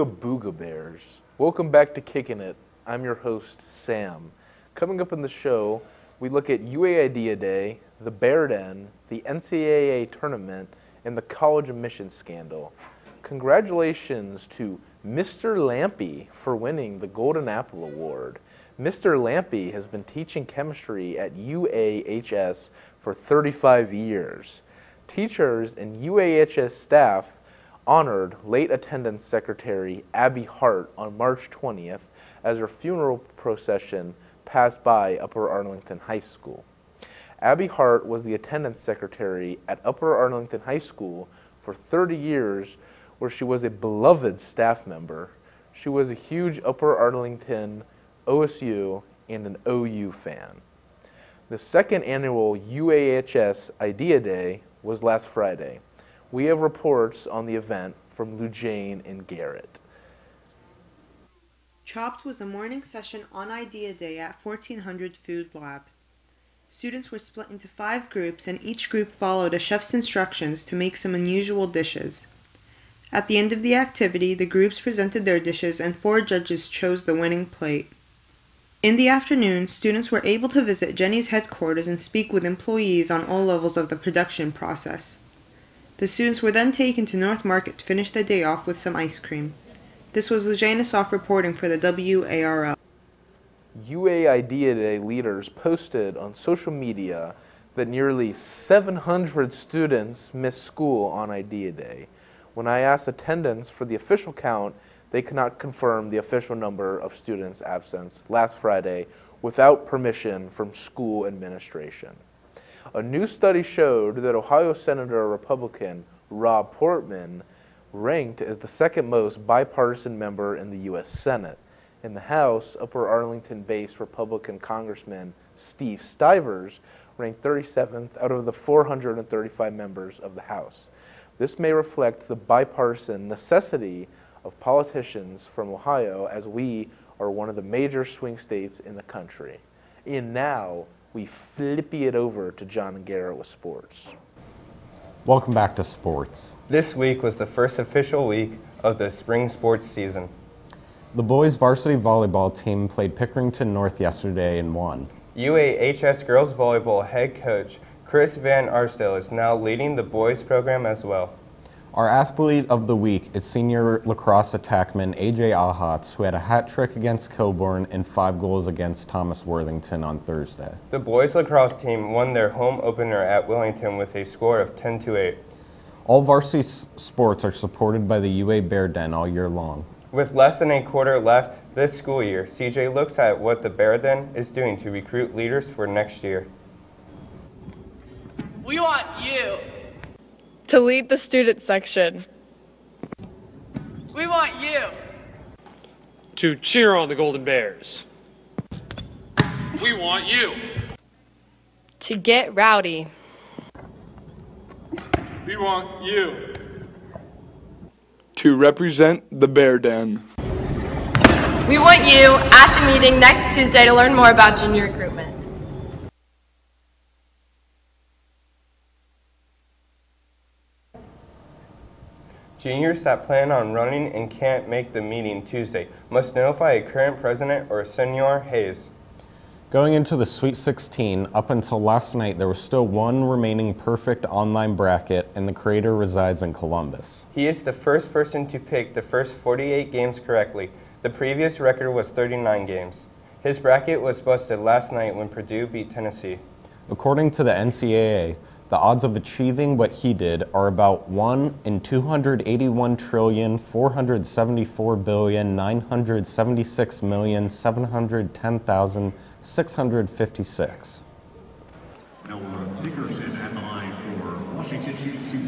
Ohio Booga Bears. Welcome back to Kicking It. I'm your host, Sam. Coming up in the show, we look at UA Idea Day, the Bear Den, the NCAA tournament, and the college admissions scandal. Congratulations to Mr. Lampy for winning the Golden Apple Award. Mr. Lampy has been teaching chemistry at UAHS for 35 years. Teachers and UAHS staff honored late attendance secretary Abby Hart on March 20th as her funeral procession passed by Upper Arlington High School. Abby Hart was the attendance secretary at Upper Arlington High School for 30 years, where she was a beloved staff member. She was a huge Upper Arlington, OSU, and an OU fan. The second annual UAHS Idea Day was last Friday. We have reports on the event from Lujane and Garrett. Chopped was a morning session on Idea Day at 1400 Food Lab. Students were split into 5 groups, and each group followed a chef's instructions to make some unusual dishes. At the end of the activity, the groups presented their dishes and 4 judges chose the winning plate. In the afternoon, students were able to visit Jenny's headquarters and speak with employees on all levels of the production process. The students were then taken to North Market to finish the day off with some ice cream. This was Lujane Asaf reporting for the WARL. UA Idea Day leaders posted on social media that nearly 700 students missed school on Idea Day. When I asked attendance for the official count, they could not confirm the official number of students absent last Friday without permission from school administration. A new study showed that Ohio Senator Republican Rob Portman ranked as the second most bipartisan member in the U.S. Senate. In the House, Upper Arlington-based Republican Congressman Steve Stivers ranked 37th out of the 435 members of the House. This may reflect the bipartisan necessity of politicians from Ohio, as we are one of the major swing states in the country. And now, we flippy it over to John and Garrett with sports. Welcome back to sports. This week was the first official week of the spring sports season. The boys varsity volleyball team played Pickerington North yesterday and won. UAHS girls volleyball head coach Chris Van Arsdale is now leading the boys program as well. Our athlete of the week is senior lacrosse attackman AJ Ahats, who had a hat trick against Coburn and 5 goals against Thomas Worthington on Thursday. The boys lacrosse team won their home opener at Willington with a score of 10-8. All varsity sports are supported by the UA Bear Den all year long. With less than a quarter left this school year, CJ looks at what the Bear Den is doing to recruit leaders for next year. We want you to lead the student section. We want you to cheer on the Golden Bears. We want you to get rowdy. We want you to represent the Bear Den. We want you at the meeting next Tuesday to learn more about junior recruitment. Juniors that plan on running and can't make the meeting Tuesday must notify a current president or Senor Hayes. Going into the Sweet 16, up until last night, there was still one remaining perfect online bracket, and the creator resides in Columbus. He is the first person to pick the first 48 games correctly. The previous record was 39 games. His bracket was busted last night when Purdue beat Tennessee. According to the NCAA, the odds of achieving what he did are about 1 in 281,476,976,710,656. Noah Dickerson at the line for Washington State 2.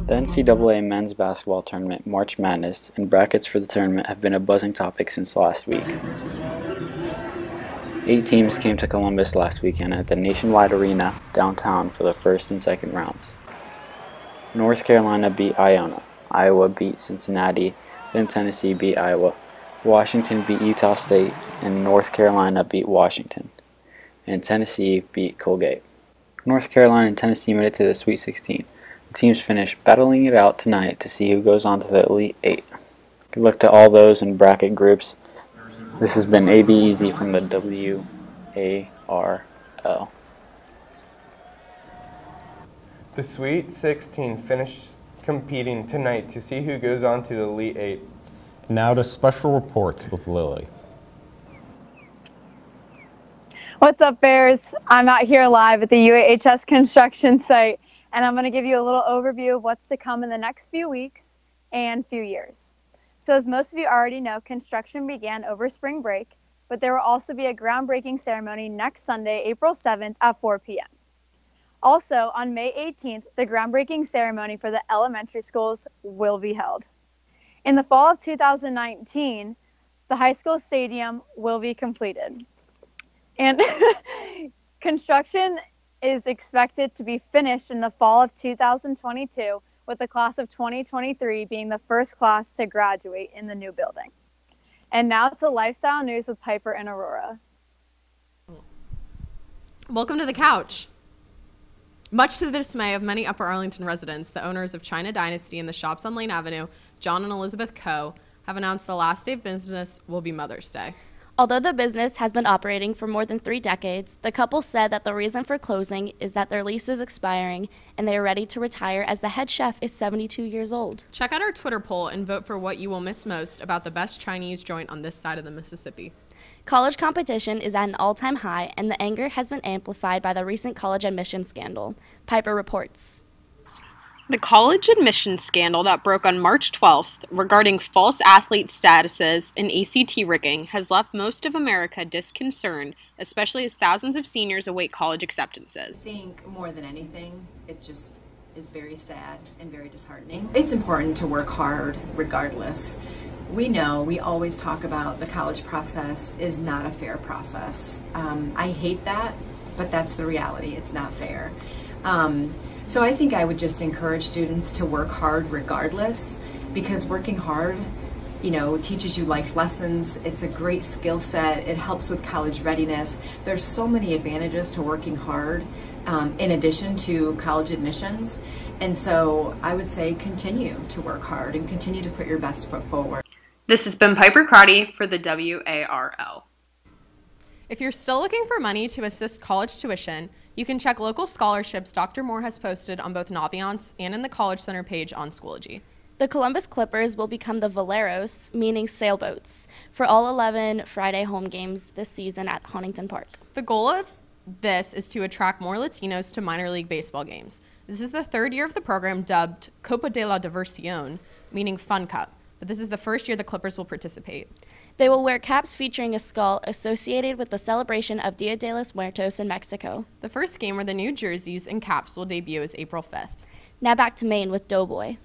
The NCAA men's basketball tournament, March Madness, and brackets for the tournament have been a buzzing topic since last week. 8 teams came to Columbus last weekend at the Nationwide Arena downtown for the first and second rounds. North Carolina beat Iona, Iowa beat Cincinnati, then Tennessee beat Iowa, Washington beat Utah State, and North Carolina beat Washington, and Tennessee beat Colgate. North Carolina and Tennessee made it to the Sweet 16. Teams finish battling it out tonight to see who goes on to the Elite Eight. Good luck to all those in bracket groups. This has been AB Easy from the WARL. The Sweet 16 finished competing tonight to see who goes on to the Elite Eight. Now to special reports with Lily. What's up, Bears? I'm out here live at the UAHS construction site, and I'm going to give you a little overview of what's to come in the next few weeks and few years. So as most of you already know, construction began over spring break, but there will also be a groundbreaking ceremony next Sunday, April 7th at 4 p.m. Also, on May 18th, the groundbreaking ceremony for the elementary schools will be held. In the fall of 2019, the high school stadium will be completed. And construction is expected to be finished in the fall of 2022, with the class of 2023 being the first class to graduate in the new building. And now to lifestyle news with Piper and Aurora. Welcome to the couch. Much to the dismay of many Upper Arlington residents, the owners of China Dynasty and the shops on Lane Avenue, John and Elizabeth Coe, have announced the last day of business will be Mother's Day. Although the business has been operating for more than 3 decades, the couple said that the reason for closing is that their lease is expiring and they are ready to retire as the head chef is 72 years old. Check out our Twitter poll and vote for what you will miss most about the best Chinese joint on this side of the Mississippi. College competition is at an all-time high, and the anger has been amplified by the recent college admissions scandal. Piper reports. The college admissions scandal that broke on March 12th regarding false athlete statuses and ACT rigging has left most of America disconcerted, especially as thousands of seniors await college acceptances. I think more than anything, it just is very sad and very disheartening. It's important to work hard regardless. We know, we always talk about the college process is not a fair process. I hate that, but that's the reality. It's not fair. So I think I would just encourage students to work hard regardless, because working hard, you know, teaches you life lessons. It's a great skill set. It helps with college readiness. There's so many advantages to working hard in addition to college admissions. And so I would say continue to work hard and continue to put your best foot forward. This has been Piper Crotty for the WARL. If you're still looking for money to assist college tuition, you can check local scholarships Dr. Moore has posted on both Naviance and in the College Center page on Schoology. The Columbus Clippers will become the Veleros, meaning sailboats, for all 11 Friday home games this season at Huntington Park. The goal of this is to attract more Latinos to minor league baseball games. This is the 3rd year of the program, dubbed Copa de la Diversión, meaning Fun Cup, but this is the first year the Clippers will participate. They will wear caps featuring a skull associated with the celebration of Dia de los Muertos in Mexico. The first game where the new jerseys and caps will debut is April 5th. Now back to Maine with Doughboy.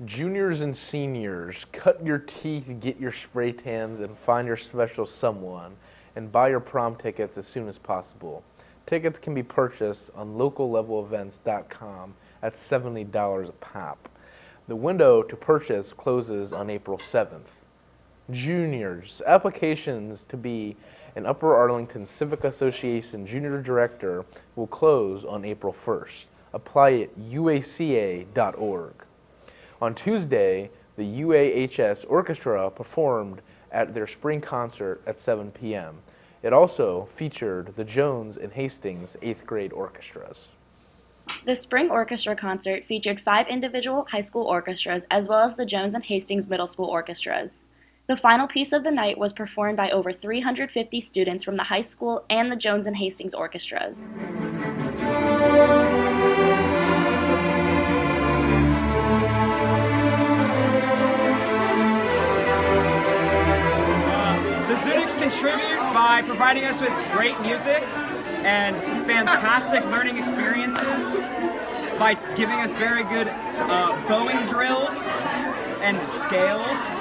Juniors and seniors, cut your teeth, get your spray tans, and find your special someone, and buy your prom tickets as soon as possible. Tickets can be purchased on locallevelevents.com at $70 a pop. The window to purchase closes on April 7th. Juniors, applications to be an Upper Arlington Civic Association Junior Director will close on April 1st. Apply at uaca.org. On Tuesday, the UAHS Orchestra performed at their spring concert at 7 p.m. It also featured the Jones and Hastings 8th grade orchestras. The spring orchestra concert featured 5 individual high school orchestras as well as the Jones and Hastings middle school orchestras. The final piece of the night was performed by over 350 students from the high school and the Jones and Hastings orchestras. The Zunics contribute by providing us with great music and fantastic learning experiences, by giving us very good bowing drills and scales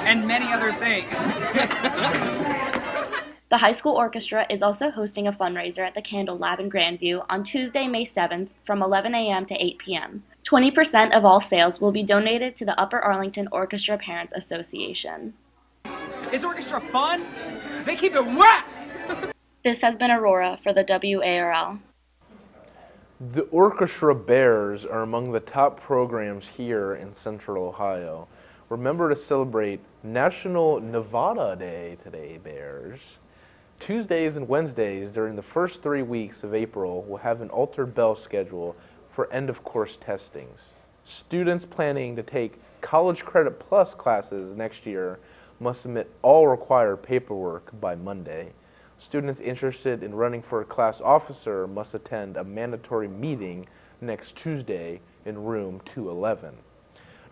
and many other things. The high school orchestra is also hosting a fundraiser at the Candle Lab in Grandview on Tuesday, May 7th from 11 a.m. to 8 p.m. 20% of all sales will be donated to the Upper Arlington Orchestra Parents Association. Is orchestra fun? They keep it wet! This has been Aurora for the WARL. The Orchestra Bears are among the top programs here in Central Ohio. Remember to celebrate National Nevada Day today, Bears. Tuesdays and Wednesdays during the first 3 weeks of April will have an altered bell schedule for end-of-course testings. Students planning to take College Credit Plus classes next year must submit all required paperwork by Monday. Students interested in running for a class officer must attend a mandatory meeting next Tuesday in room 211.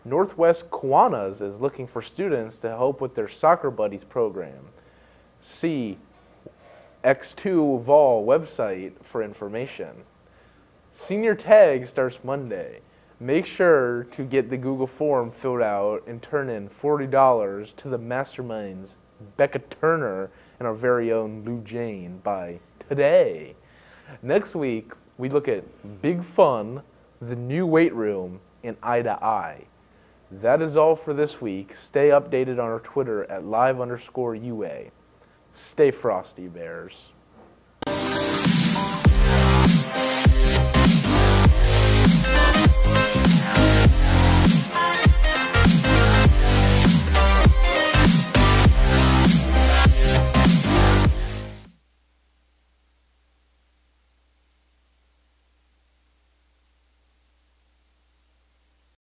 Northwest Kiwanis is looking for students to help with their Soccer Buddies program. See X2 Vol website for information. Senior Tag starts Monday. Make sure to get the Google form filled out and turn in $40 to the masterminds Becca Turner and our very own Lou Jane by today. Next week, we look at Big Fun, the new weight room, and Eye to Eye. That is all for this week. Stay updated on our Twitter at live_UA. Stay frosty, Bears.